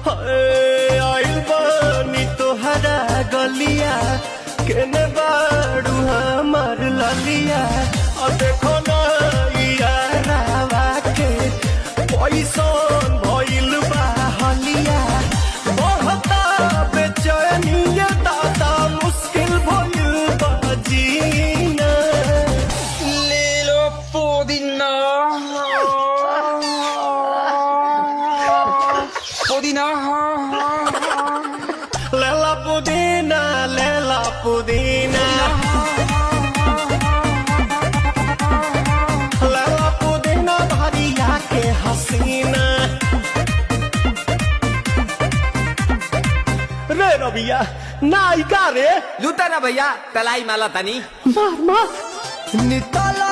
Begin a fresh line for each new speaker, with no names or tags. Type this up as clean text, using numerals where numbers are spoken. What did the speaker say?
आइल बानी तोहरा गलिया केने बाड़ू हमार ललिया और देखो ना यारावा के पैसन भइल बा हलिया बढ़ता बेचैनिया दादा मुश्किल भइल बा जीना
ले लो पुदीना पुदीना
लेला पुदीना लेला पुदीना लेला पुदीना भरिया के हसीना रे रबिया नायिका रे
लूटा ना भैया तलाई माला तनी
मार मार नितला